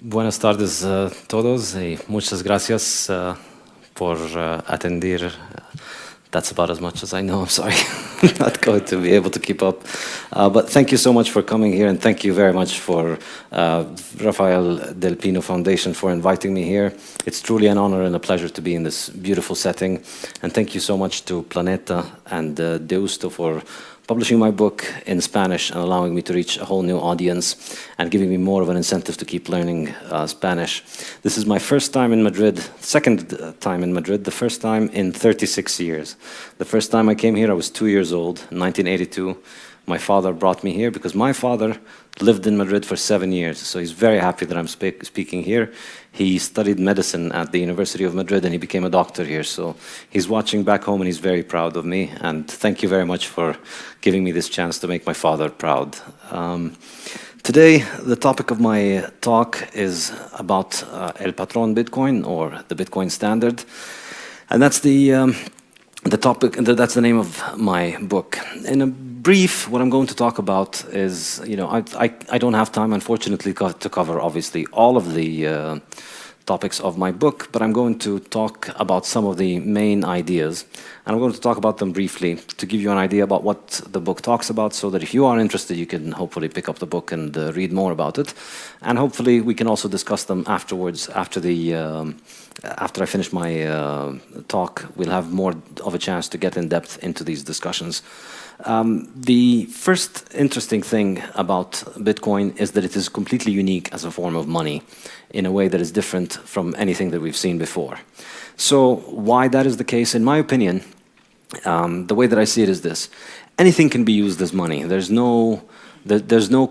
Buenas tardes a todos y muchas gracias por atender. That's about as much as I know. I'm sorry, I'm not going to be able to keep up. But thank you so much for coming here, and thank you very much for Rafael del Pino Foundation for inviting me here. It's truly an honor and a pleasure to be in this beautiful setting. And thank you so much to Planeta and Deusto for publishing my book in Spanish and allowing me to reach a whole new audience and giving me more of an incentive to keep learning Spanish. This is my first time in Madrid, second time in Madrid, the first time in 36 years. The first time I came here, I was 2 years old, in 1982. My father brought me here because my father lived in Madrid for 7 years, so he's very happy that I'm speaking here. He studied medicine at the University of Madrid and he became a doctor here, so he's watching back home and he's very proud of me, and thank you very much for giving me this chance to make my father proud. Today, the topic of my talk is about El Patrón Bitcoin, or the Bitcoin standard, and that's the topic, that's the name of my book. In a brief, what I'm going to talk about is, I don't have time, unfortunately, to cover, obviously, all of the topics of my book, but I'm going to talk about some of the main ideas, and I'm going to talk about them briefly to give you an idea about what the book talks about, so that if you are interested, you can hopefully pick up the book and read more about it, and hopefully we can also discuss them afterwards, after I finish my talk. We'll have more of a chance to get in depth into these discussions. The first interesting thing about Bitcoin is that it is completely unique as a form of money in a way that is different from anything that we've seen before. So why that is the case, in my opinion, the way that I see it is this: anything can be used as money. There's no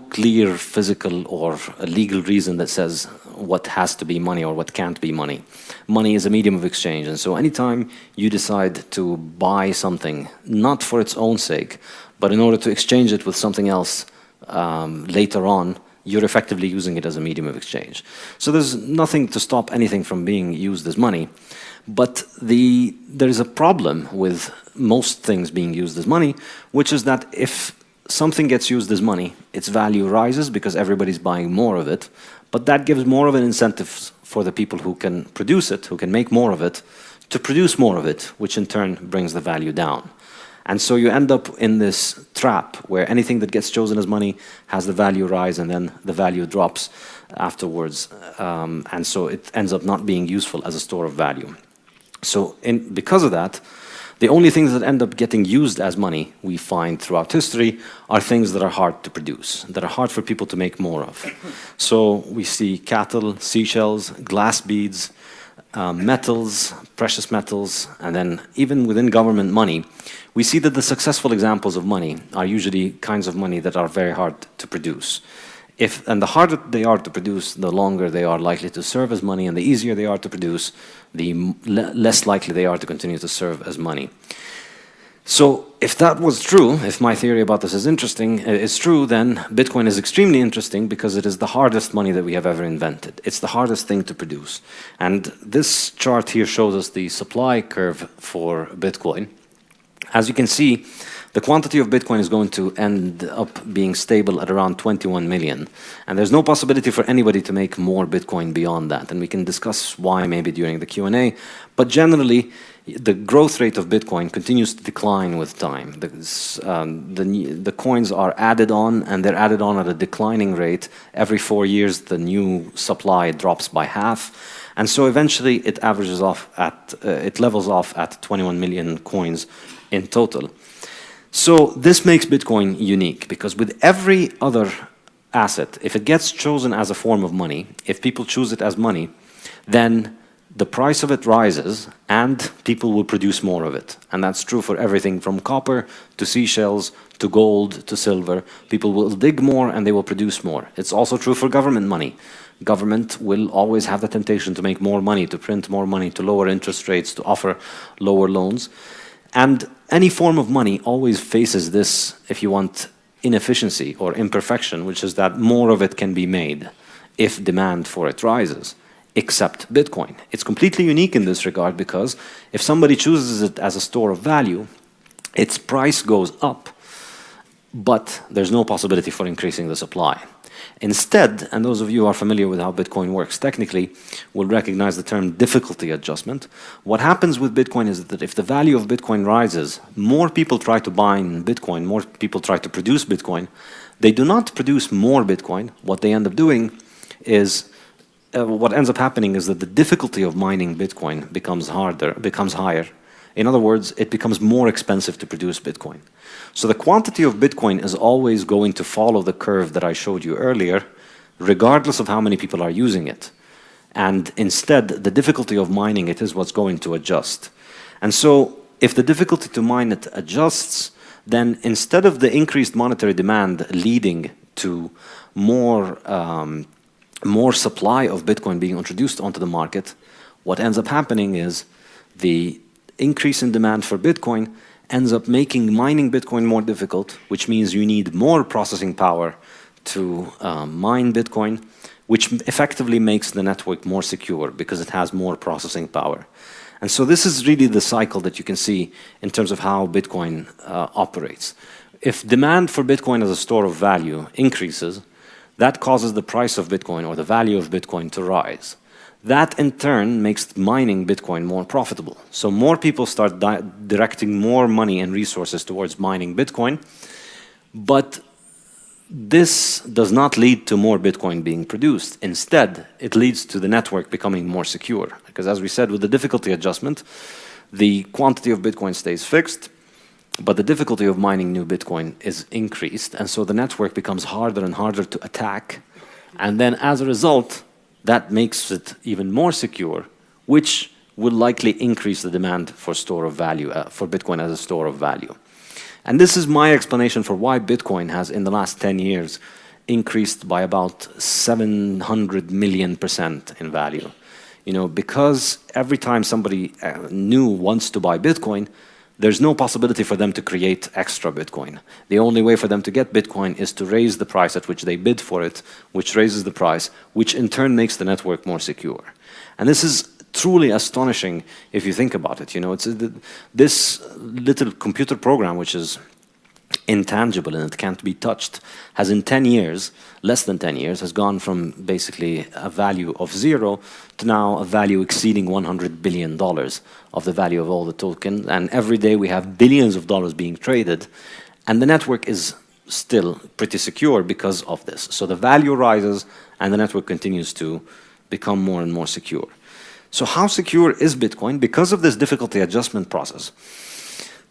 clear physical or legal reason that says what has to be money or what can't be money. Money is a medium of exchange, and so anytime you decide to buy something, not for its own sake, but in order to exchange it with something else later on, you're effectively using it as a medium of exchange. So there's nothing to stop anything from being used as money, but there is a problem with most things being used as money, which is that if something gets used as money, its value rises because everybody's buying more of it, but that gives more of an incentive for the people who can produce it, who can make more of it, to produce more of it, which in turn brings the value down. And so you end up in this trap where anything that gets chosen as money has the value rise and then the value drops afterwards. And so it ends up not being useful as a store of value. So because of that, the only things that end up getting used as money, we find throughout history, are things that are hard to produce, that are hard for people to make more of. So we see cattle, seashells, glass beads, metals, precious metals, and then even within government money, we see that the successful examples of money are usually kinds of money that are very hard to produce. And the harder they are to produce, the longer they are likely to serve as money, and the easier they are to produce, the less likely they are to continue to serve as money. So if that was true, if my theory about this is true, then Bitcoin is extremely interesting because it is the hardest money that we have ever invented. It's the hardest thing to produce. And this chart here shows us the supply curve for Bitcoin. As you can see, the quantity of Bitcoin is going to end up being stable at around 21 million. And there's no possibility for anybody to make more Bitcoin beyond that. And we can discuss why maybe during the Q&A. But generally, the growth rate of Bitcoin continues to decline with time. The coins are added on, and they're added on at a declining rate. Every 4 years, the new supply drops by half. And so eventually, it levels off at 21 million coins in total. So this makes Bitcoin unique because with every other asset, if it gets chosen as a form of money, if people choose it as money, then the price of it rises and people will produce more of it. And that's true for everything from copper to seashells to gold to silver. People will dig more and they will produce more. It's also true for government money. Government will always have the temptation to make more money, to print more money, to lower interest rates, to offer lower loans. And any form of money always faces this, if you want, inefficiency or imperfection, which is that more of it can be made if demand for it rises, except Bitcoin. It's completely unique in this regard because if somebody chooses it as a store of value, its price goes up, but there's no possibility for increasing the supply. Instead, and those of you who are familiar with how Bitcoin works technically will recognize the term difficulty adjustment. What happens with Bitcoin is that if the value of Bitcoin rises, more people try to mine Bitcoin, more people try to produce Bitcoin. They do not produce more Bitcoin. What they end up doing is, what ends up happening is that the difficulty of mining Bitcoin becomes higher. In other words, it becomes more expensive to produce Bitcoin. So the quantity of Bitcoin is always going to follow the curve that I showed you earlier, regardless of how many people are using it. And instead, the difficulty of mining it is what's going to adjust. And so if the difficulty to mine it adjusts, then instead of the increased monetary demand leading to more supply of Bitcoin being introduced onto the market, what ends up happening is the increase in demand for Bitcoin ends up making mining Bitcoin more difficult, which means you need more processing power to mine Bitcoin, which effectively makes the network more secure because it has more processing power. And so this is really the cycle that you can see in terms of how Bitcoin operates. If demand for Bitcoin as a store of value increases, that causes the price of Bitcoin or the value of Bitcoin to rise. That in turn makes mining Bitcoin more profitable. So more people start directing more money and resources towards mining Bitcoin, but this does not lead to more Bitcoin being produced. Instead, it leads to the network becoming more secure. Because as we said, with the difficulty adjustment, the quantity of Bitcoin stays fixed, but the difficulty of mining new Bitcoin is increased. And so the network becomes harder and harder to attack. And then as a result, that makes it even more secure, which will likely increase the demand for store of value, for Bitcoin as a store of value. And this is my explanation for why Bitcoin has, in the last 10 years, increased by about 700 million% in value. You know, because every time somebody new wants to buy Bitcoin, there's no possibility for them to create extra Bitcoin. The only way for them to get Bitcoin is to raise the price at which they bid for it, which raises the price, which in turn makes the network more secure. And this is truly astonishing if you think about it. You know, it's this little computer program, which is intangible and it can't be touched, has in 10 years, less than 10 years, has gone from basically a value of 0 to now a value exceeding $100 billion of the value of all the tokens. And every day we have billions of dollars being traded, and the network is still pretty secure because of this. So the value rises and the network continues to become more and more secure. So how secure is Bitcoin? Because of this difficulty adjustment process,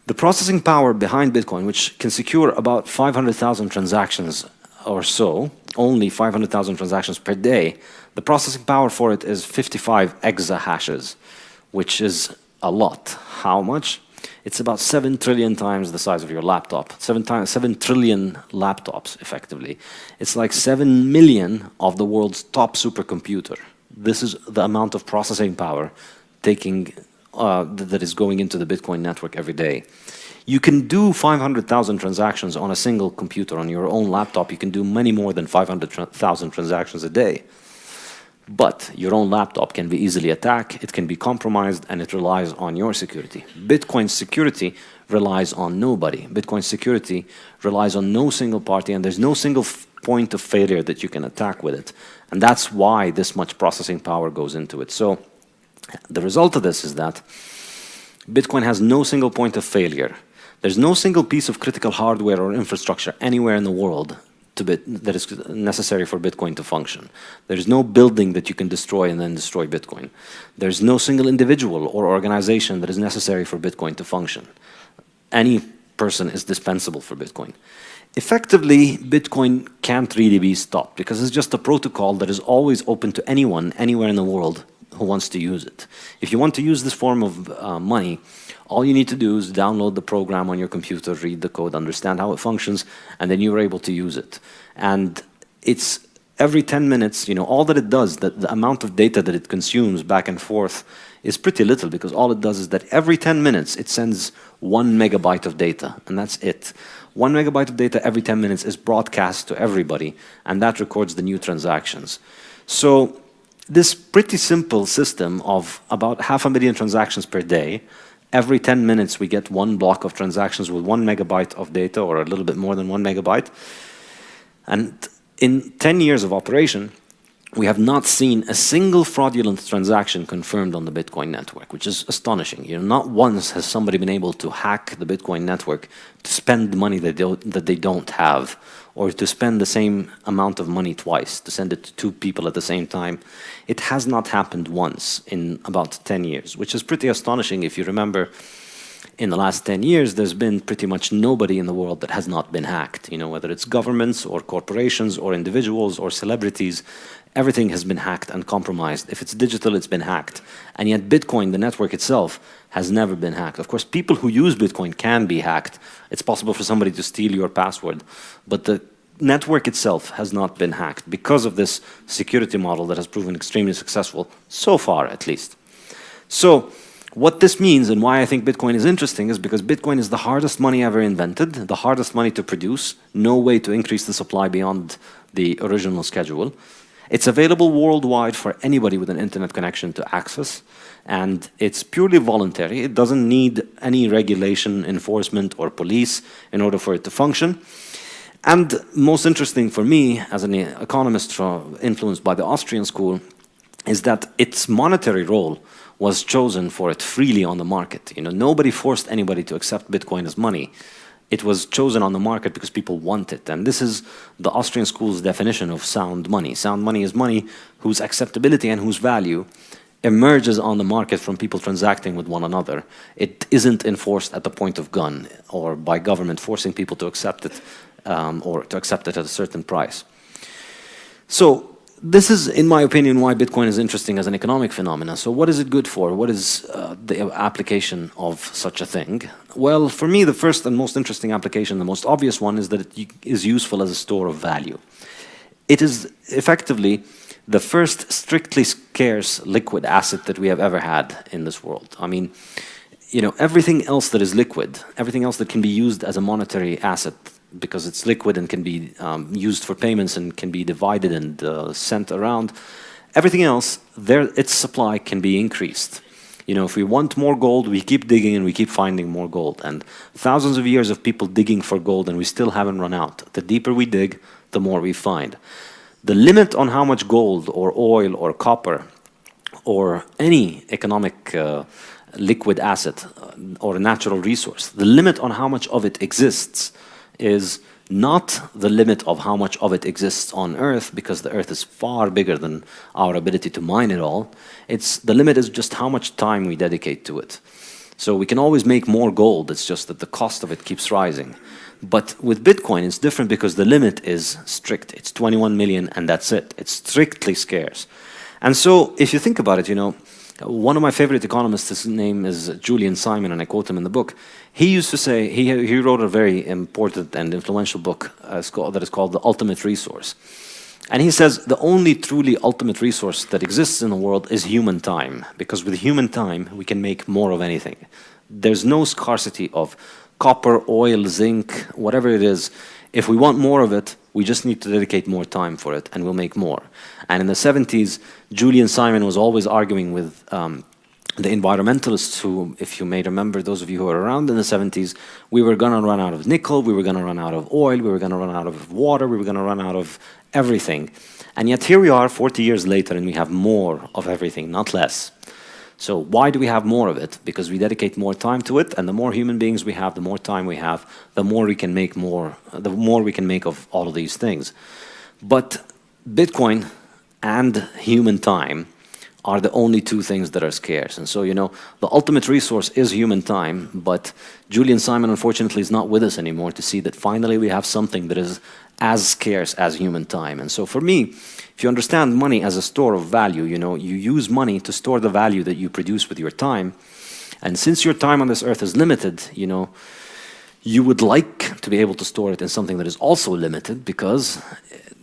the processing power behind Bitcoin, which can secure about 500,000 transactions or so, only 500,000 transactions per day, the processing power for it is 55 exahashes, which is a lot. How much? It's about 7 trillion times the size of your laptop. 7 trillion laptops, effectively. It's like 7 million of the world's top supercomputer. This is the amount of processing power that is going into the Bitcoin network every day. You can do 500,000 transactions on a single computer. On your own laptop, you can do many more than 500,000 transactions a day. But your own laptop can be easily attacked, it can be compromised, and it relies on your security. Bitcoin's security relies on nobody. Bitcoin's security relies on no single party, and there's no single point of failure that you can attack with it. And that's why this much processing power goes into it. So the result of this is that Bitcoin has no single point of failure. There's no single piece of critical hardware or infrastructure anywhere in the world that is necessary for Bitcoin to function. There's no building that you can destroy and then destroy Bitcoin. There's no single individual or organization that is necessary for Bitcoin to function. Any person is dispensable for Bitcoin. Effectively, Bitcoin can't really be stopped because it's just a protocol that is always open to anyone, anywhere in the world who wants to use it. If you want to use this form of money, all you need to do is download the program on your computer, read the code, understand how it functions, and then you're able to use it. And it's every 10 minutes, you know, all that it does, the amount of data that it consumes back and forth is pretty little, because all it does is that every 10 minutes it sends 1 megabyte of data, and that's it. 1 megabyte of data every 10 minutes is broadcast to everybody, and that records the new transactions. So this pretty simple system of about 500,000 transactions per day, every 10 minutes we get 1 block of transactions with 1 megabyte of data, or a little bit more than 1 megabyte. And in 10 years of operation, we have not seen a single fraudulent transaction confirmed on the Bitcoin network, which is astonishing. Not once has somebody been able to hack the Bitcoin network to spend the money that they don't have, or to spend the same amount of money twice, to send it to two people at the same time. It has not happened once in about 10 years, which is pretty astonishing. If you remember, in the last 10 years, there's been pretty much nobody in the world that has not been hacked. Whether it's governments or corporations or individuals or celebrities, everything has been hacked and compromised. If it's digital, it's been hacked. And yet Bitcoin, the network itself, has never been hacked. Of course, people who use Bitcoin can be hacked. It's possible for somebody to steal your password. But the network itself has not been hacked because of this security model that has proven extremely successful, so far at least. So what this means and why I think Bitcoin is interesting is because Bitcoin is the hardest money ever invented, the hardest money to produce, no way to increase the supply beyond the original schedule. It's available worldwide for anybody with an internet connection to access, and it's purely voluntary. It doesn't need any regulation, enforcement, or police in order for it to function. And most interesting for me, as an economist influenced by the Austrian school, is that its monetary role was chosen for it freely on the market. Nobody forced anybody to accept Bitcoin as money. It was chosen on the market because people want it. And this is the Austrian school's definition of sound money. Sound money is money whose acceptability and whose value emerges on the market from people transacting with one another. It isn't enforced at the point of gun or by government forcing people to accept it or to accept it at a certain price. So this is, in my opinion, why Bitcoin is interesting as an economic phenomenon. So what is it good for? What is the application of such a thing? Well, for me, the first and most interesting application, the most obvious one, is that it is useful as a store of value. It is effectively the first strictly scarce liquid asset that we have ever had in this world. I mean, everything else that is liquid, everything else that can be used as a monetary asset, because it's liquid and can be used for payments and can be divided and sent around. Everything else, its supply can be increased. If we want more gold, we keep digging and we keep finding more gold. And thousands of years of people digging for gold and we still haven't run out. The deeper we dig, the more we find. The limit on how much gold or oil or copper or any economic liquid asset or natural resource, the limit on how much of it exists is not the limit of how much of it exists on Earth, because the Earth is far bigger than our ability to mine it all. The limit is just how much time we dedicate to it. So we can always make more gold, it's just that the cost of it keeps rising. But with Bitcoin, it's different because the limit is strict. It's 21 million and that's it. It's strictly scarce. And so if you think about it, one of my favorite economists, his name is Julian Simon, and I quote him in the book. He used to say, he wrote a very important and influential book that is called The Ultimate Resource. And he says the only truly ultimate resource that exists in the world is human time, because with human time, we can make more of anything. There's no scarcity of copper, oil, zinc, whatever it is. If we want more of it, we just need to dedicate more time for it, and we'll make more. And in the 70s, Julian Simon was always arguing with the environmentalists who, if you may remember, those of you who were around in the 70s, we were going to run out of nickel, we were going to run out of oil, we were going to run out of water, we were going to run out of everything. And yet here we are 40 years later and we have more of everything, not less. So why do we have more of it? Because we dedicate more time to it, and the more human beings we have, the more time we have, the more we can make of all of these things. But Bitcoin and human time are the only two things that are scarce. And so, the ultimate resource is human time, but Julian Simon, unfortunately, is not with us anymore to see that finally we have something that is as scarce as human time. And so for me, if you understand money as a store of value, you use money to store the value that you produce with your time. And since your time on this earth is limited, you would like to be able to store it in something that is also limited, because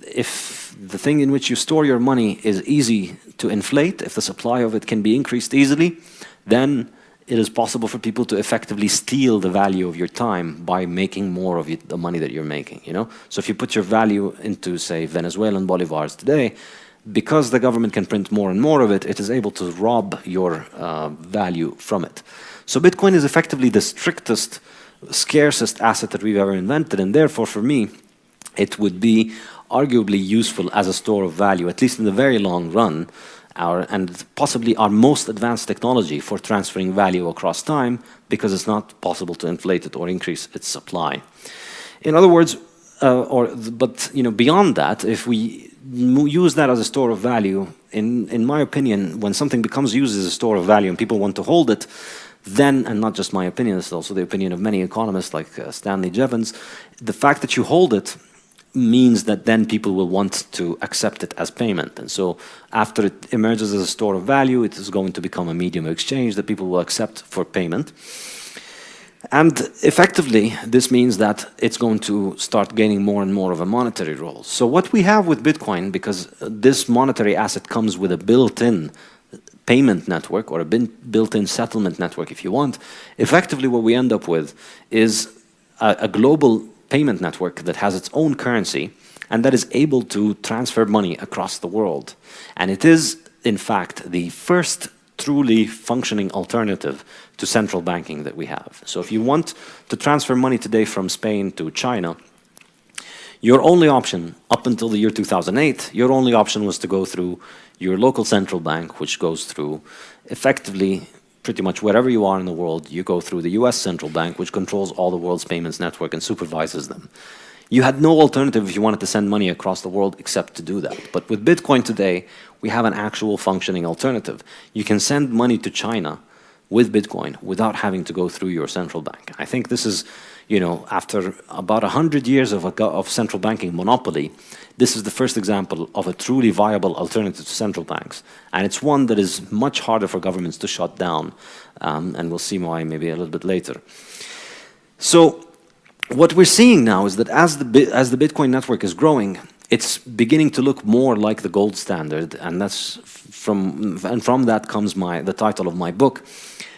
if the thing in which you store your money is easy to inflate, if the supply of it can be increased easily, then it is possible for people to effectively steal the value of your time by making more of the money that you're making, So if you put your value into, say, Venezuelan bolivars today, because the government can print more and more of it, it is able to rob your value from it. So Bitcoin is effectively the strictest, scarcest asset that we've ever invented, and therefore, for me, it would be arguably useful as a store of value, at least in the very long run, and possibly our most advanced technology for transferring value across time, because it's not possible to inflate it or increase its supply. In other words, but beyond that, if we use that as a store of value, in my opinion, when something becomes used as a store of value and people want to hold it, then, and not just my opinion, it's also the opinion of many economists like Stanley Jevons, the fact that you hold it means that then people will want to accept it as payment. And so after it emerges as a store of value, it is going to become a medium of exchange that people will accept for payment. And effectively, this means that it's going to start gaining more and more of a monetary role. So what we have with Bitcoin, because this monetary asset comes with a built-in payment network, or a built-in settlement network if you want, effectively what we end up with is a global payment network that has its own currency and that is able to transfer money across the world. And it is, in fact, the first truly functioning alternative to central banking that we have. So if you want to transfer money today from Spain to China, your only option, up until the year 2008, your only option was to go through your local central bank, which goes through, effectively, pretty much wherever you are in the world, you go through the US central bank, which controls all the world's payments network and supervises them. You had no alternative if you wanted to send money across the world except to do that. But with Bitcoin today, we have an actual functioning alternative. You can send money to China with Bitcoin without having to go through your central bank. I think this is, after about 100 years of central banking monopoly, this is the first example of a truly viable alternative to central banks. And it's one that is much harder for governments to shut down. And we'll see why maybe a little bit later. So what we're seeing now is that as the Bitcoin network is growing, it's beginning to look more like the gold standard. And from that comes the title of my book.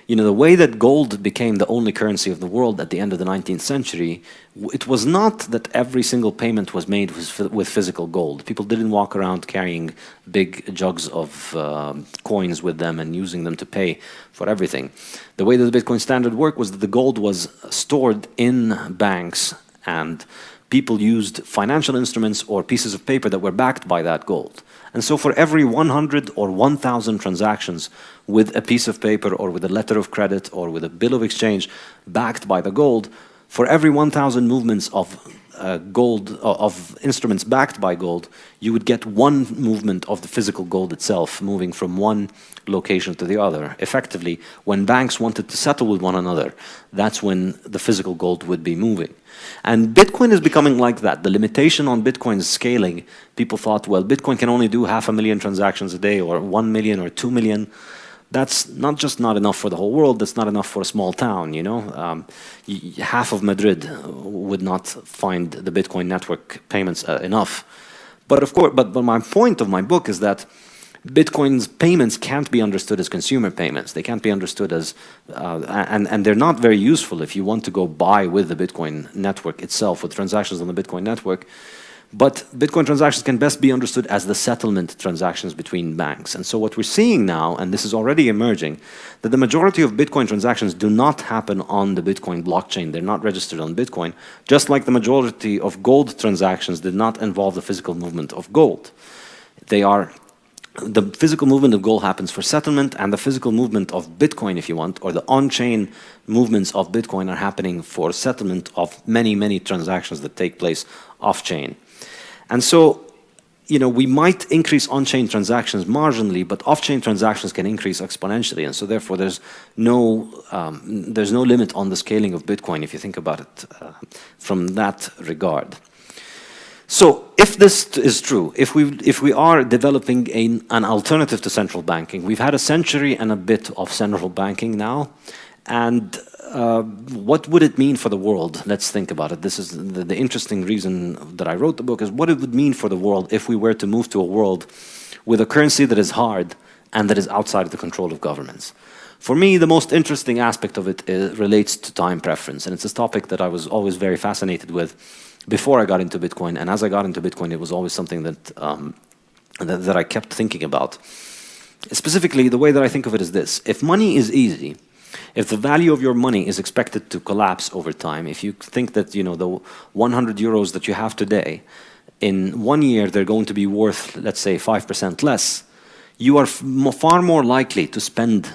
The way that gold became the only currency of the world at the end of the 19th century, it was not that every single payment was made with physical gold. People didn't walk around carrying big jugs of coins with them and using them to pay for everything. The way that the Bitcoin standard worked was that the gold was stored in banks, and people used financial instruments or pieces of paper that were backed by that gold. And so for every 100 or 1,000 transactions with a piece of paper or with a letter of credit or with a bill of exchange backed by the gold, for every 1,000 movements of of instruments backed by gold, you would get one movement of the physical gold itself moving from one location to the other. Effectively, when banks wanted to settle with one another, that's when the physical gold would be moving. And Bitcoin is becoming like that. The limitation on Bitcoin's scaling, people thought, well, Bitcoin can only do 500,000 transactions a day, or 1 million or 2 million. That's not just not enough for the whole world, that's not enough for a small town, half of Madrid would not find the Bitcoin network payments enough. But of course, but my point of my book is that Bitcoin's payments can't be understood as consumer payments. They can't be understood as, and they're not very useful if you want to go buy with the Bitcoin network itself, with transactions on the Bitcoin network. But Bitcoin transactions can best be understood as the settlement transactions between banks. And so what we're seeing now, and this is already emerging, that the majority of Bitcoin transactions do not happen on the Bitcoin blockchain. They're not registered on Bitcoin, just like the majority of gold transactions did not involve the physical movement of gold. The physical movement of gold happens for settlement, and the physical movement of Bitcoin, if you want, or the on-chain movements of Bitcoin are happening for settlement of many, many transactions that take place off-chain. And so, we might increase on-chain transactions marginally, but off-chain transactions can increase exponentially, and so therefore there's no limit on the scaling of Bitcoin if you think about it from that regard. So, if this is true, if we are developing an alternative to central banking, we've had a century and a bit of central banking now, and what would it mean for the world? Let's think about it. This is the interesting reason that I wrote the book, is what it would mean for the world if we were to move to a world with a currency that is hard and that is outside of the control of governments. For me, the most interesting aspect of it relates to time preference, and it's a topic that I was always very fascinated with before I got into Bitcoin, and as I got into Bitcoin, it was always something that I kept thinking about. Specifically, the way that I think of it is this: if money is easy, If the value of your money is expected to collapse over time, if you think that, you know, the 100 euros that you have today, in 1 year they're going to be worth, let's say, 5% less, you are far more likely to spend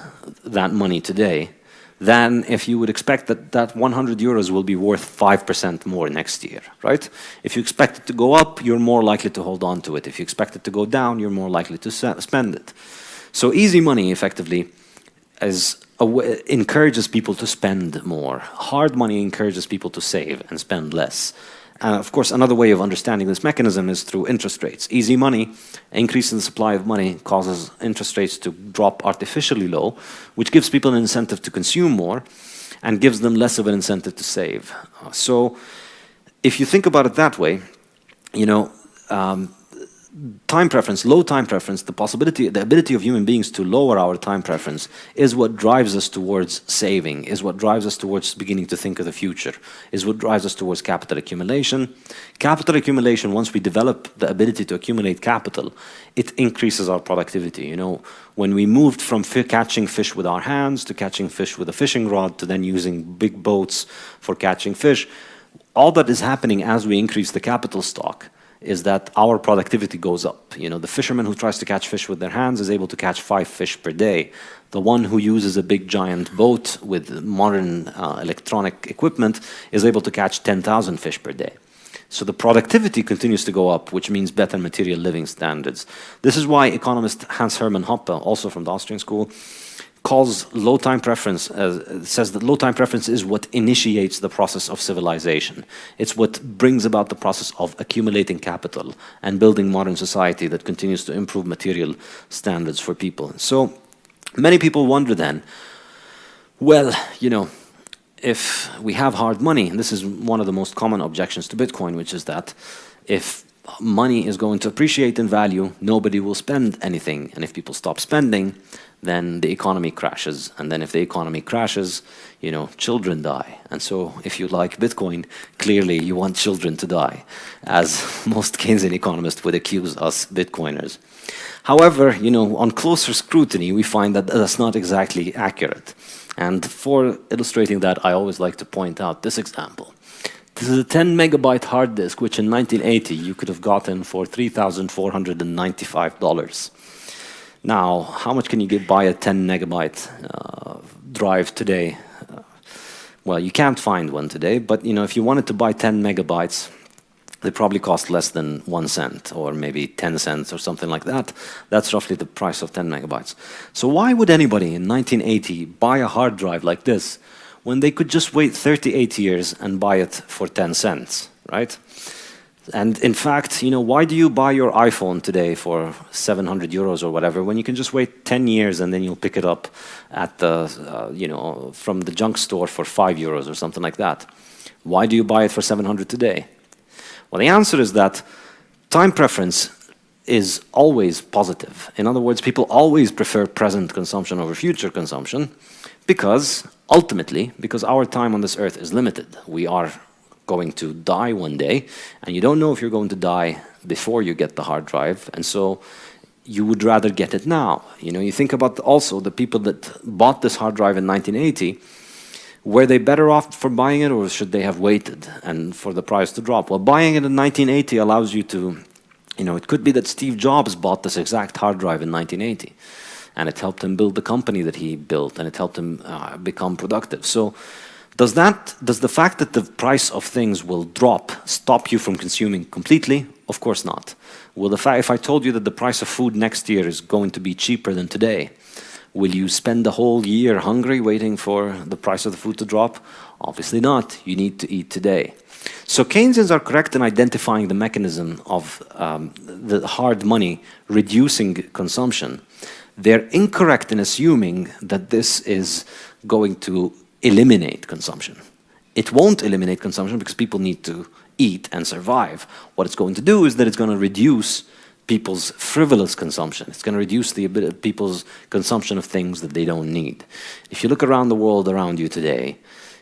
that money today than if you would expect that that 100 euros will be worth 5% more next year, right? If you expect it to go up, you're more likely to hold on to it. If you expect it to go down, you're more likely to spend it. So easy money, effectively, encourages people to spend more. Hard money encourages people to save and spend less. Of course, another way of understanding this mechanism is through interest rates. Easy money, increase in the supply of money, causes interest rates to drop artificially low, which gives people an incentive to consume more and gives them less of an incentive to save. So if you think about it that way, you know, time preference, low time preference, the ability of human beings to lower our time preference is what drives us towards saving, is what drives us towards beginning to think of the future, is what drives us towards capital accumulation. Capital accumulation, once we develop the ability to accumulate capital, it increases our productivity. You know, when we moved from catching fish with our hands to catching fish with a fishing rod to then using big boats for catching fish, all that is happening as we increase the capital stock is that our productivity goes up. You know, the fisherman who tries to catch fish with their hands is able to catch 5 fish per day. The one who uses a big giant boat with modern electronic equipment is able to catch 10,000 fish per day. So the productivity continues to go up, which means better material living standards. This is why economist Hans-Hermann Hoppe, also from the Austrian school, calls low time preference, says that low time preference is what initiates the process of civilization. It's what brings about the process of accumulating capital and building modern society that continues to improve material standards for people. So many people wonder then, well, you know, if we have hard money, and this is one of the most common objections to Bitcoin, which is that if money is going to appreciate in value, nobody will spend anything. And if people stop spending, then the economy crashes. And then if the economy crashes, you know, children die. And so if you like Bitcoin, clearly you want children to die, as most Keynesian economists would accuse us Bitcoiners. However, you know, on closer scrutiny, we find that that's not exactly accurate. And for illustrating that, I always like to point out this example. This is a 10 megabyte hard disk, which in 1980 you could have gotten for $3,495. Now, how much can you buy a 10 megabyte drive today? Well, you can't find one today, but you know, if you wanted to buy 10 megabytes, they probably cost less than 1 cent or maybe 10 cents or something like that. That's roughly the price of 10 megabytes. So why would anybody in 1980 buy a hard drive like this when they could just wait 38 years and buy it for 10 cents, right? And in fact, you know, why do you buy your iPhone today for 700 euros or whatever when you can just wait 10 years and then you'll pick it up at the, you know, from the junk store for 5 euros or something like that? Why do you buy it for 700 today? Well, the answer is that time preference is always positive. In other words, people always prefer present consumption over future consumption because, ultimately, because our time on this earth is limited. We are going to die one day, and you don't know if you're going to die before you get the hard drive, and so you would rather get it now. You know, you think about also the people that bought this hard drive in 1980. Were they better off for buying it, or should they have waited and for the price to drop? Well, buying it in 1980 allows you to, you know, it could be that Steve Jobs bought this exact hard drive in 1980, and it helped him build the company that he built, and it helped him become productive. So does the fact that the price of things will drop stop you from consuming completely? Of course not. Well, if I told you that the price of food next year is going to be cheaper than today, will you spend the whole year hungry waiting for the price of the food to drop? Obviously not. You need to eat today. So Keynesians are correct in identifying the mechanism of the hard money reducing consumption. They're incorrect in assuming that this is going to eliminate consumption. It won't eliminate consumption because people need to eat and survive. What it's going to do is that it's going to reduce people's frivolous consumption. It's going to reduce people's consumption of things that they don't need. If you look around the world around you today,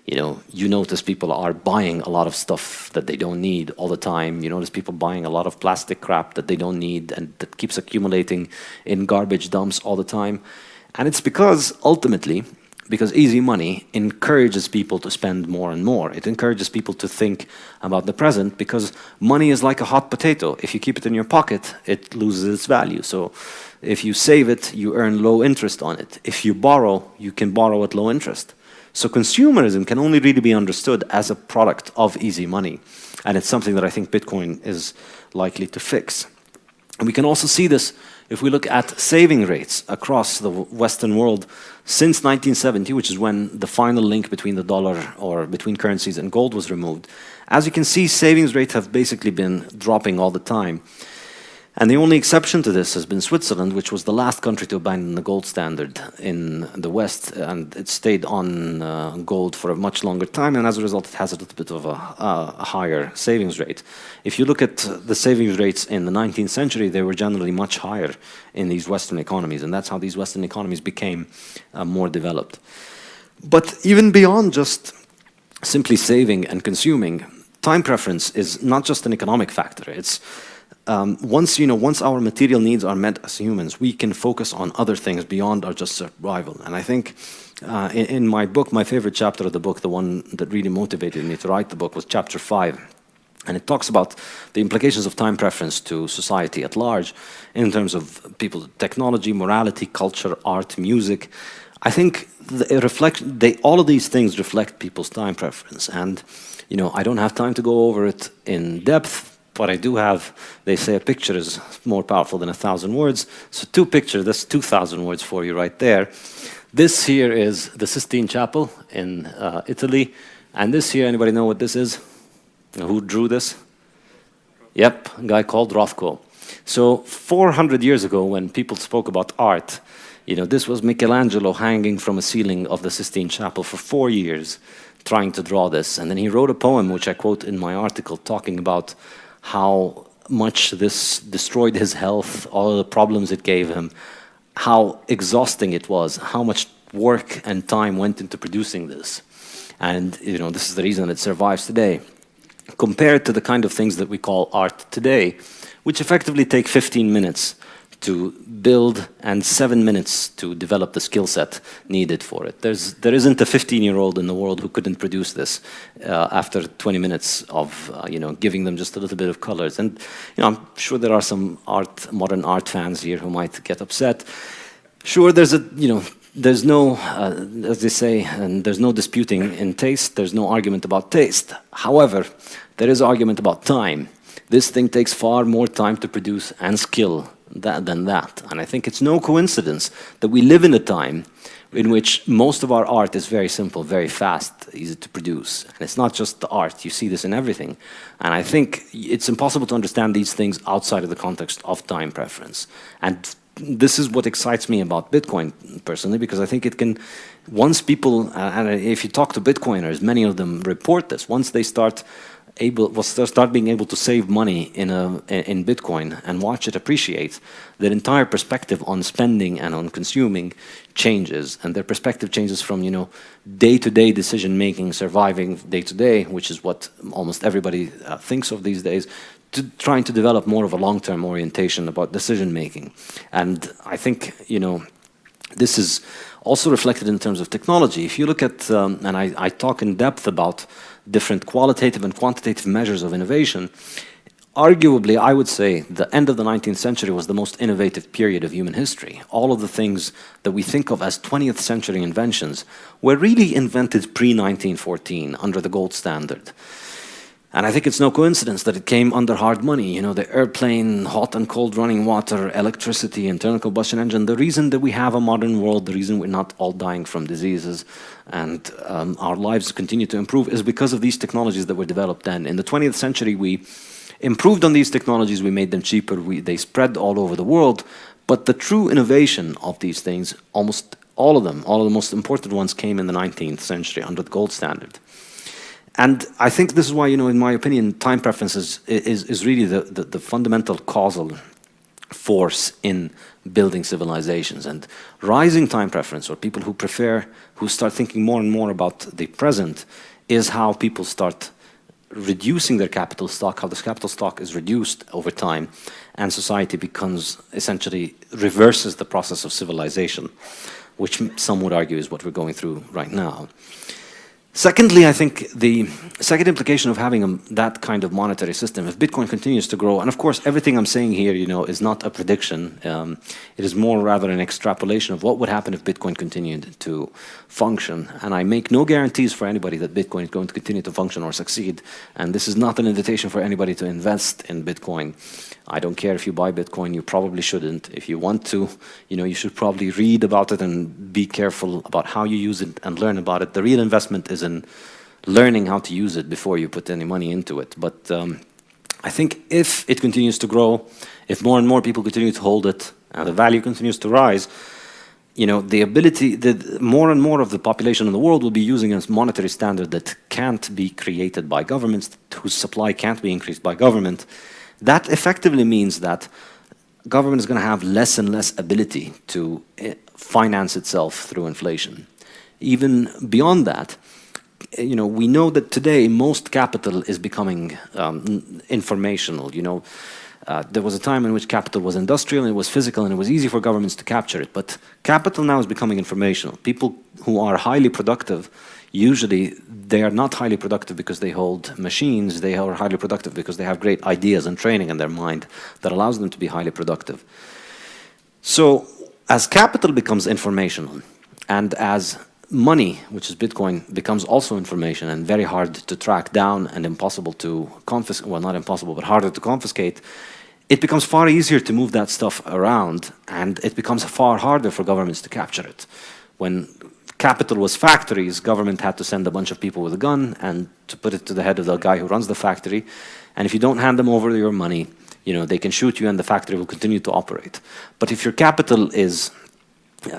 you notice people are buying a lot of stuff that they don't need all the time. You notice people buying a lot of plastic crap that they don't need and that keeps accumulating in garbage dumps all the time. And it's because, ultimately, because easy money encourages people to spend more and more. It encourages people to think about the present, because money is like a hot potato. If you keep it in your pocket, it loses its value. So if you save it, you earn low interest on it. If you borrow, you can borrow at low interest. So consumerism can only really be understood as a product of easy money. And it's something that I think Bitcoin is likely to fix. And we can also see this if we look at saving rates across the Western world since 1970, which is when the final link between the dollar or between currencies and gold was removed. As you can see, savings rates have basically been dropping all the time. And the only exception to this has been Switzerland, which was the last country to abandon the gold standard in the West, and it stayed on gold for a much longer time, and as a result it has a little bit of a higher savings rate. If you look at the savings rates in the 19th century, they were generally much higher in these Western economies, and that's how these Western economies became more developed. But even beyond just simply saving and consuming, time preference is not just an economic factor. It's once our material needs are met as humans, we can focus on other things beyond our just survival. And I think in my book, my favorite chapter of the book, the one that really motivated me to write the book, was chapter 5. And it talks about the implications of time preference to society at large in terms of people, technology, morality, culture, art, music. I think all of these things reflect people's time preference. And I don't have time to go over it in depth. What I do have, they say a picture is more powerful than 1,000 words. So two pictures, that's 2,000 words for you right there. This here is the Sistine Chapel in Italy. And this here, anybody know what this is? Who drew this? Yep, a guy called Rothko. So 400 years ago, when people spoke about art, this was Michelangelo hanging from a ceiling of the Sistine Chapel for 4 years, trying to draw this. And then he wrote a poem, which I quote in my article, talking about how much this destroyed his health, all the problems it gave him, how exhausting it was, how much work and time went into producing this. And this is the reason it survives today. Compared to the kind of things that we call art today, which effectively take 15 minutes to build and 7 minutes to develop the skill set needed for it. There isn't a 15-year-old in the world who couldn't produce this after 20 minutes of giving them just a little bit of colors. And I'm sure there are some modern art fans here who might get upset. Sure, there's no, as they say, and there's no disputing in taste. There's no argument about taste. However, there is argument about time. This thing takes far more time to produce and skill than that. And I think it's no coincidence that we live in a time in which most of our art is very simple, very fast, easy to produce. And it's not just the art, you see this in everything. And I think it's impossible to understand these things outside of the context of time preference. And this is what excites me about Bitcoin personally, because I think it can, once people, and if you talk to Bitcoiners, many of them report this, once they start being able to save money in Bitcoin and watch it appreciate, their entire perspective on spending and on consuming changes, and their perspective changes from day-to-day decision-making, surviving day-to-day, which is what almost everybody thinks of these days, to trying to develop more of a long-term orientation about decision-making. And I think this is also reflected in terms of technology. If you look at, and I talk in depth about different qualitative and quantitative measures of innovation, arguably, I would say the end of the 19th century was the most innovative period of human history. All of the things that we think of as 20th century inventions were really invented pre-1914 under the gold standard. And I think it's no coincidence that it came under hard money. The airplane, hot and cold running water, electricity, internal combustion engine. The reason that we have a modern world, the reason we're not all dying from diseases and our lives continue to improve is because of these technologies that were developed then. In the 20th century, we improved on these technologies, we made them cheaper, they spread all over the world. But the true innovation of these things, almost all of them, all of the most important ones came in the 19th century under the gold standard. And I think this is why, in my opinion, time preference is really the fundamental causal force in building civilizations. And rising time preference, or people who start thinking more and more about the present, is how people start reducing their capital stock, how this capital stock is reduced over time, and society becomes essentially reverses the process of civilization. which some would argue is what we're going through right now. Secondly, I think the second implication of having that kind of monetary system, if Bitcoin continues to grow, and of course everything I'm saying here, is not a prediction. It is more rather an extrapolation of what would happen if Bitcoin continued to function. And I make no guarantees for anybody that Bitcoin is going to continue to function or succeed. And this is not an invitation for anybody to invest in Bitcoin. I don't care if you buy Bitcoin, you probably shouldn't. If you want to, you should probably read about it and be careful about how you use it and learn about it. The real investment is in learning how to use it before you put any money into it. But I think if it continues to grow, if more and more people continue to hold it, and the value continues to rise, the ability that more and more of the population in the world will be using a monetary standard that can't be created by governments, whose supply can't be increased by government. That effectively means that government is going to have less and less ability to finance itself through inflation. Even beyond that, we know that today most capital is becoming informational. There was a time in which capital was industrial and it was physical and it was easy for governments to capture it. But capital now is becoming informational. People who are highly productive, usually they are not highly productive because they hold machines. They are highly productive because they have great ideas and training in their mind that allows them to be highly productive. So as capital becomes informational, and as money, which is Bitcoin, becomes also information and very hard to track down and impossible to confiscate, well, not impossible, but harder to confiscate, it becomes far easier to move that stuff around, and it becomes far harder for governments to capture it. When capital was factories, government had to send a bunch of people with a gun and to put it to the head of the guy who runs the factory. And if you don't hand them over your money, they can shoot you and the factory will continue to operate. But if your capital is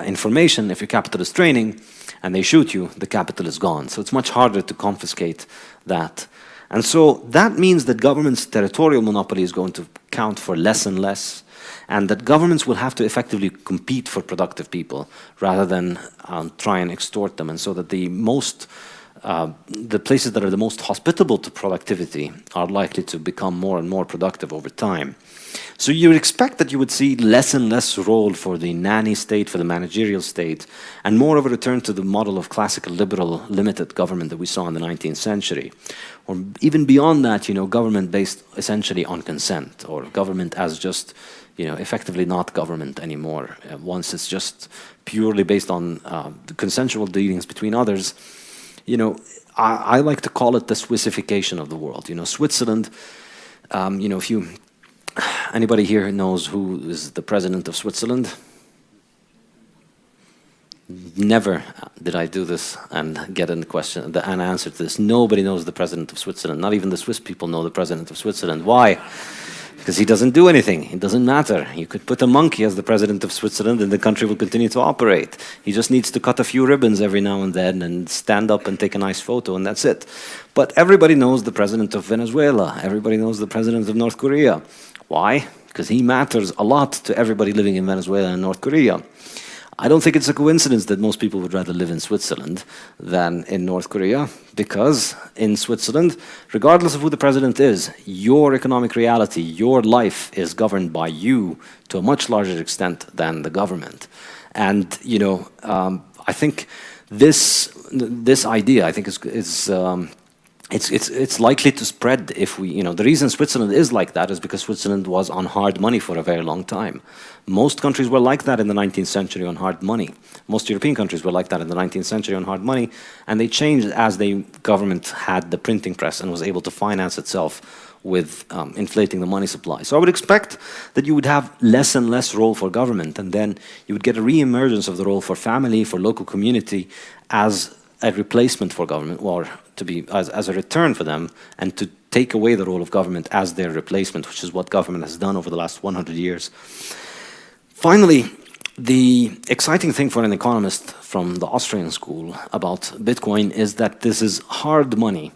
information, if your capital is training, and they shoot you, the capital is gone. So it's much harder to confiscate that. And so that means that government's territorial monopoly is going to count for less and less, and that governments will have to effectively compete for productive people rather than try and extort them. And so that the places that are the most hospitable to productivity are likely to become more and more productive over time. So you would expect that you would see less and less role for the nanny state, for the managerial state, and more of a return to the model of classical liberal limited government that we saw in the 19th century. Or even beyond that, government based essentially on consent, or government as just, effectively not government anymore. Once it's just purely based on consensual dealings between others, I like to call it the Swissification of the world. Switzerland, if anybody here knows who is the president of Switzerland? Never did I do this and get an answer to this. Nobody knows the president of Switzerland. Not even the Swiss people know the president of Switzerland. Why? Because he doesn't do anything. It doesn't matter. You could put a monkey as the president of Switzerland and the country will continue to operate. He just needs to cut a few ribbons every now and then and stand up and take a nice photo, and that's it. But everybody knows the president of Venezuela. Everybody knows the president of North Korea. Why? Because he matters a lot to everybody living in Venezuela and North Korea. I don't think it's a coincidence that most people would rather live in Switzerland than in North Korea, because in Switzerland, regardless of who the president is, your economic reality, your life is governed by you to a much larger extent than the government. And, I think this idea, I think it's likely to spread if we, the reason Switzerland is like that is because Switzerland was on hard money for a very long time. Most countries were like that in the 19th century on hard money. Most European countries were like that in the 19th century on hard money, and they changed as the government had the printing press and was able to finance itself with inflating the money supply. So I would expect that you would have less and less role for government, and then you would get a re-emergence of the role for family, for local community, as a replacement for government, or to be as a return for them, and to take away the role of government as their replacement, which is what government has done over the last 100 years. Finally, the exciting thing for an economist from the Austrian school about Bitcoin is that this is hard money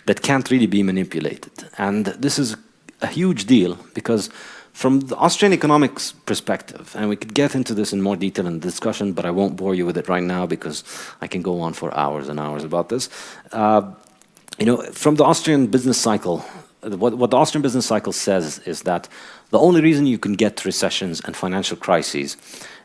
that can't really be manipulated. And this is a huge deal because from the Austrian economics perspective, and we could get into this in more detail in the discussion, but I won't bore you with it right now because I can go on for hours and hours about this. From the Austrian business cycle, what the Austrian business cycle says is that the only reason you can get recessions and financial crises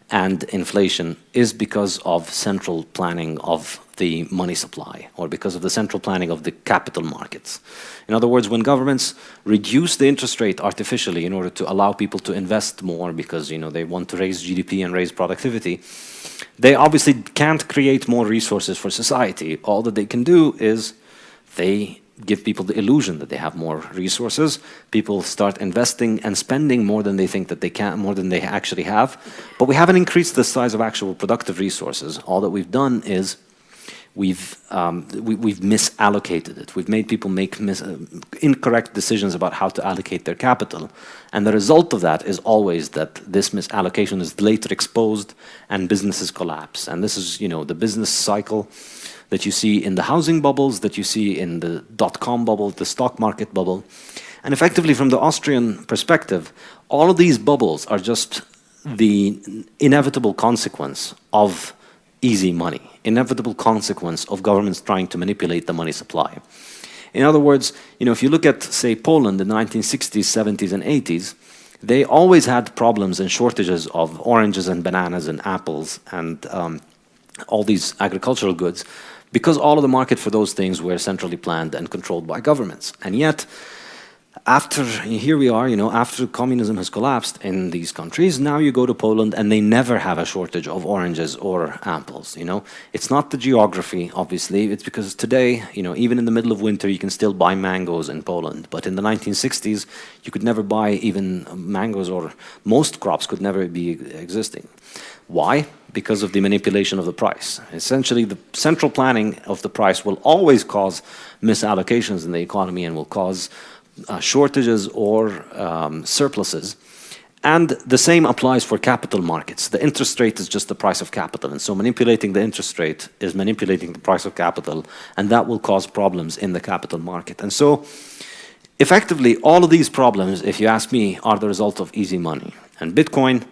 and inflation is because of central planning of the money supply, or because of the central planning of the capital markets. In other words, when governments reduce the interest rate artificially in order to allow people to invest more because they want to raise GDP and raise productivity, they obviously can't create more resources for society. All that they can do is they give people the illusion that they have more resources. People start investing and spending more than they think that they can, more than they actually have. But we haven't increased the size of actual productive resources. All that we've done is we've misallocated it. We've made people make incorrect decisions about how to allocate their capital. And the result of that is always that this misallocation is later exposed and businesses collapse. And this is, the business cycle that you see in the housing bubbles, that you see in the dot-com bubble, the stock market bubble. And effectively, from the Austrian perspective, all of these bubbles are just the inevitable consequence of easy money, inevitable consequence of governments trying to manipulate the money supply. In other words, if you look at, say, Poland in the 1960s, 70s, and 80s, they always had problems and shortages of oranges and bananas and apples and all these agricultural goods, because all of the market for those things were centrally planned and controlled by governments. And yet, here we are, after communism has collapsed in these countries, now you go to Poland and they never have a shortage of oranges or apples, It's not the geography, obviously. It's because today, even in the middle of winter, you can still buy mangoes in Poland. But in the 1960s, you could never buy even mangoes, or most crops could never be existing. Why? Because of the manipulation of the price. Essentially, the central planning of the price will always cause misallocations in the economy and will cause shortages or surpluses. And the same applies for capital markets. The interest rate is just the price of capital. And so manipulating the interest rate is manipulating the price of capital, and that will cause problems in the capital market. And so effectively, all of these problems, if you ask me, are the result of easy money. And Bitcoin,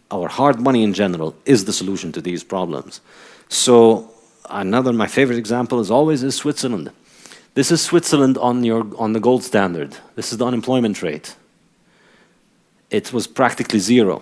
our hard money in general, is the solution to these problems. So my favorite example is Switzerland. This is Switzerland on the gold standard. This is the unemployment rate. It was practically zero.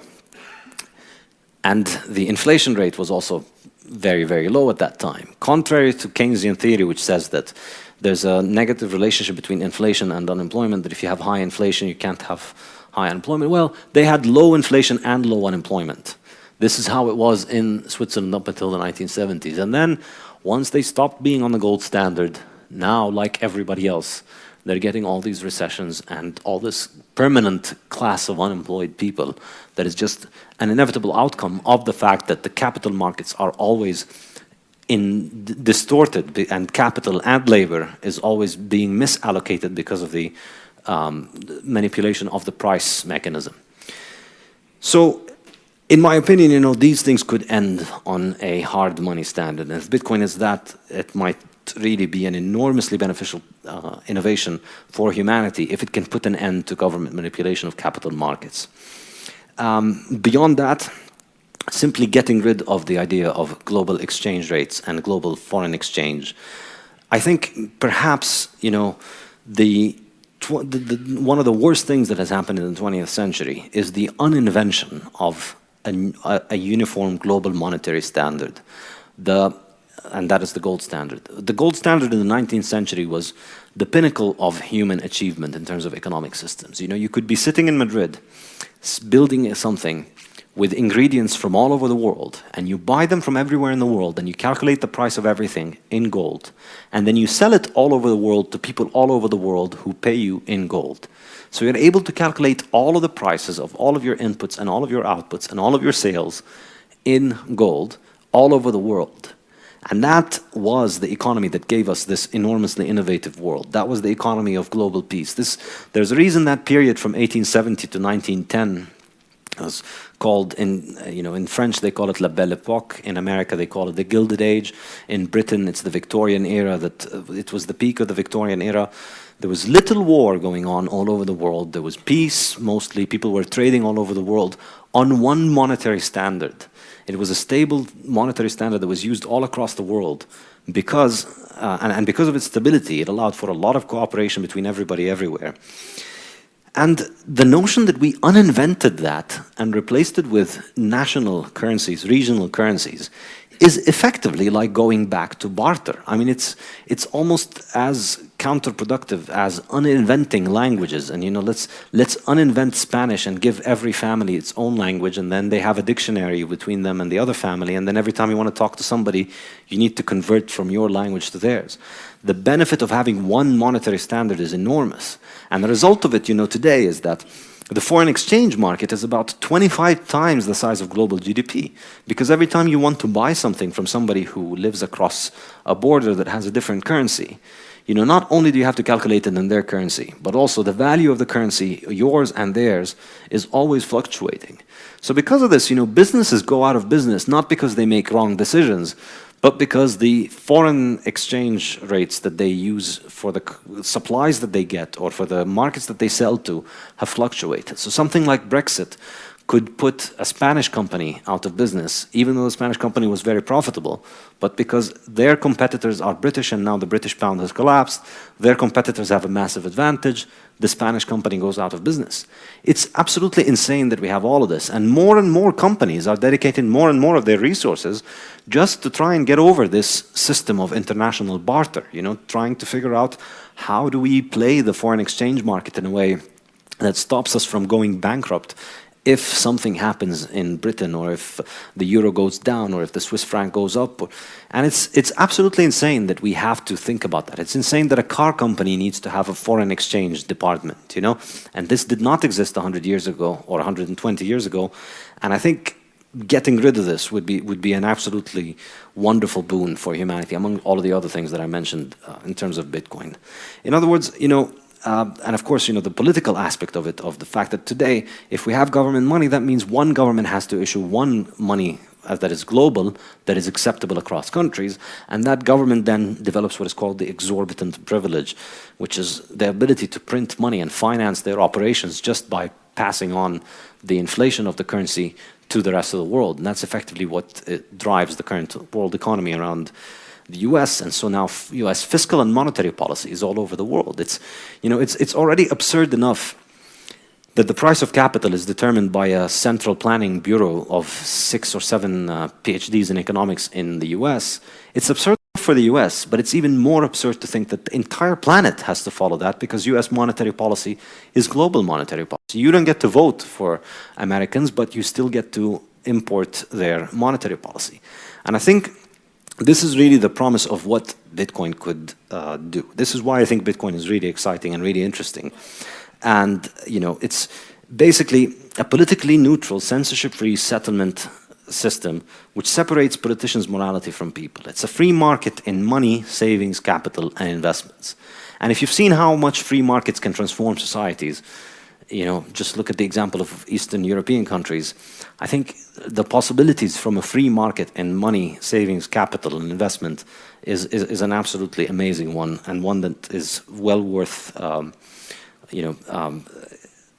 And the inflation rate was also very, very low at that time. Contrary to Keynesian theory, which says that there's a negative relationship between inflation and unemployment, that if you have high inflation, you can't have high unemployment. Well, they had low inflation and low unemployment. This is how it was in Switzerland up until the 1970s. And then once they stopped being on the gold standard, now, like everybody else, they're getting all these recessions and all this permanent class of unemployed people that is just an inevitable outcome of the fact that the capital markets are always distorted, and capital and labor is always being misallocated because of the manipulation of the price mechanism. So, in my opinion, these things could end on a hard money standard. And if Bitcoin is that, it might really be an enormously beneficial innovation for humanity if it can put an end to government manipulation of capital markets. Beyond that, simply getting rid of the idea of global exchange rates and global foreign exchange. I think perhaps, one of the worst things that has happened in the 20th century is the uninvention of a uniform global monetary standard. And that is the gold standard. The gold standard in the 19th century was the pinnacle of human achievement in terms of economic systems. You could be sitting in Madrid, building something with ingredients from all over the world, and you buy them from everywhere in the world, and you calculate the price of everything in gold, and then you sell it all over the world to people all over the world who pay you in gold. So you're able to calculate all of the prices of all of your inputs and all of your outputs and all of your sales in gold all over the world. And that was the economy that gave us this enormously innovative world. That was the economy of global peace. There's a reason that period from 1870 to 1910 was called, in French they call it La Belle Époque. In America they call it the Gilded Age. In Britain it's the Victorian era. It was the peak of the Victorian era. There was little war going on all over the world. There was peace, mostly. People were trading all over the world on one monetary standard. It was a stable monetary standard that was used all across the world because of its stability, it allowed for a lot of cooperation between everybody everywhere. And the notion that we uninvented that and replaced it with national currencies, regional currencies, is effectively like going back to barter. I mean, it's almost as counterproductive as uninventing languages. And let's uninvent Spanish and give every family its own language, and then they have a dictionary between them and the other family. And then every time you want to talk to somebody, you need to convert from your language to theirs. The benefit of having one monetary standard is enormous. And the result of it, today is that the foreign exchange market is about 25 times the size of global GDP. Because every time you want to buy something from somebody who lives across a border that has a different currency, not only do you have to calculate it in their currency, but also the value of the currency, yours and theirs, is always fluctuating. So because of this, businesses go out of business not because they make wrong decisions, but because the foreign exchange rates that they use for the supplies that they get or for the markets that they sell to have fluctuated. So something like Brexit could put a Spanish company out of business, even though the Spanish company was very profitable, but because their competitors are British and now the British pound has collapsed, their competitors have a massive advantage, the Spanish company goes out of business. It's absolutely insane that we have all of this, and more companies are dedicating more and more of their resources just to try and get over this system of international barter, trying to figure out how do we play the foreign exchange market in a way that stops us from going bankrupt if something happens in Britain, or if the euro goes down, or if the Swiss franc goes up. And it's absolutely insane that we have to think about that. It's insane that a car company needs to have a foreign exchange department, And this did not exist 100 years ago or 120 years ago. And I think getting rid of this would be an absolutely wonderful boon for humanity, among all of the other things that I mentioned in terms of Bitcoin. In other words, and of course, the political aspect of it, of the fact that today, if we have government money, that means one government has to issue one money that is global, that is acceptable across countries, and that government then develops what is called the exorbitant privilege, which is the ability to print money and finance their operations just by passing on the inflation of the currency to the rest of the world. And that's effectively what drives the current world economy around the US, and so now US fiscal and monetary policy is all over the world. It's already absurd enough that the price of capital is determined by a central planning bureau of 6 or 7 PhDs in economics in the US. It's absurd for the US, but it's even more absurd to think that the entire planet has to follow that, because US monetary policy is global monetary policy. You don't get to vote for Americans, but you still get to import their monetary policy. And I think this is really the promise of what Bitcoin could do. This is why I think Bitcoin is really exciting and really interesting. And, it's basically a politically neutral, censorship-free settlement system which separates politicians' morality from people. It's a free market in money, savings, capital, and investments. And if you've seen how much free markets can transform societies, just look at the example of Eastern European countries. I think the possibilities from a free market in money, savings, capital, and investment is an absolutely amazing one, and one that is well worth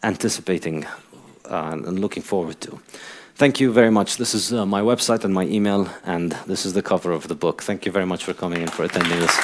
anticipating and looking forward to. Thank you very much. This is my website and my email, and this is the cover of the book. Thank you very much for coming and for attending this.